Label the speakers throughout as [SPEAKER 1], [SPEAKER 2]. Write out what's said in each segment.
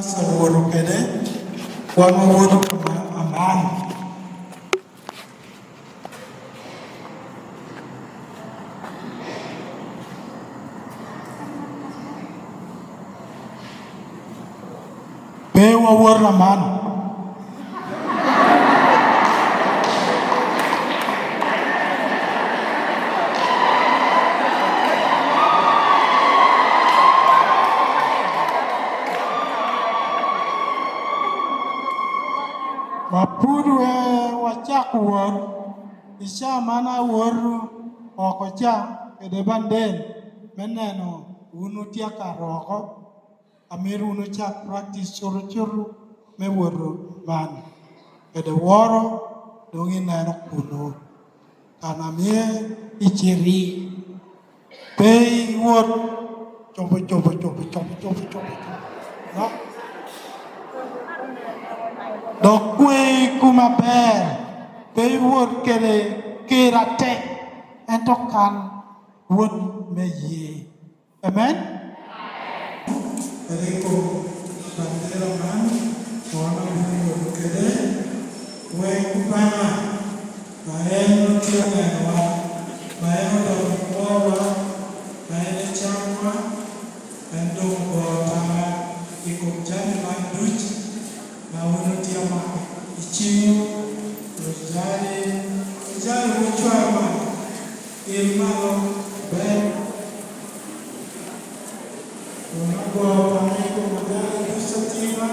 [SPEAKER 1] Saworo kede wamaworo amani pe waworo amani Wapuru wachak wor isha mana wor okocha kede banden meneno unu tiaka roko amiru unu chak practice churu me woro man kede woro dongi neno kuno kanamie ichiri pei wor coba no Dokwe kumaber pe wor kele kirate entokan won meye amen Eriko bandera man wana wor kele we kupana maeno tiana wa maeno do wa maeno chamwa endo ko tama ikumjani manduch na unotiama ichiu rojale uchama ilmalo ben unagwa pamiko magari kusatima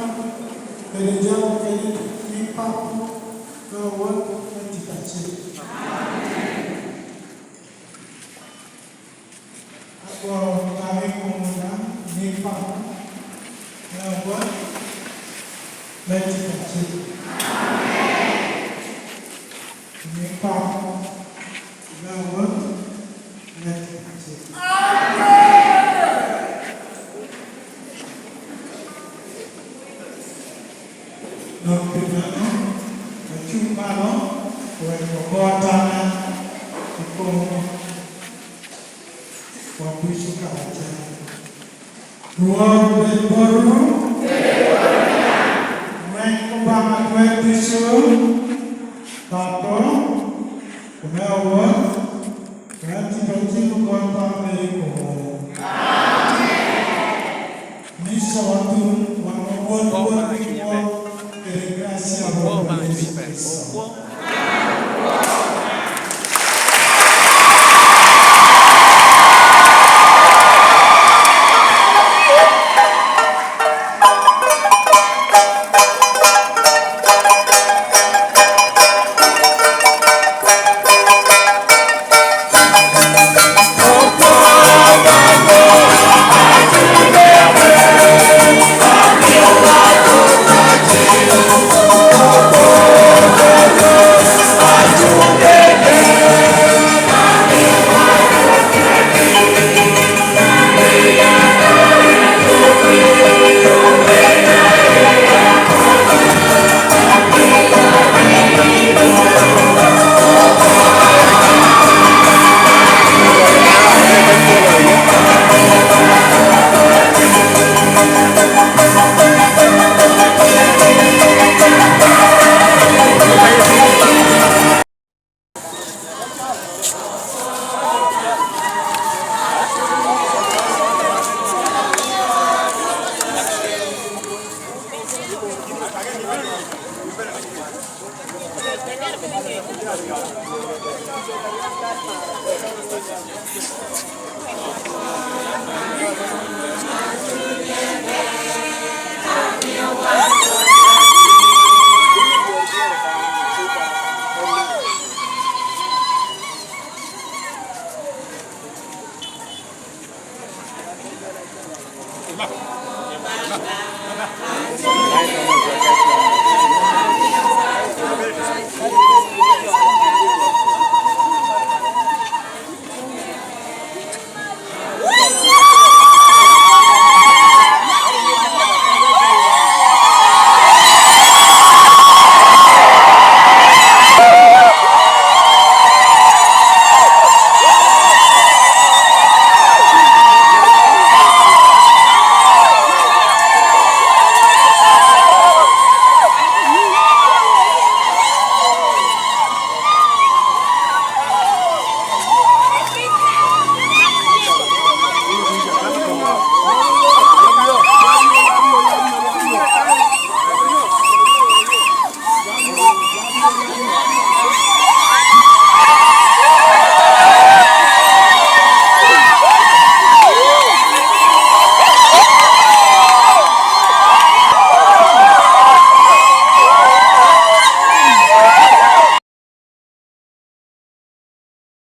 [SPEAKER 1] pelejao keli ipapu na watu katikache agwa pamiko magari ipapu na watu katikache Amen.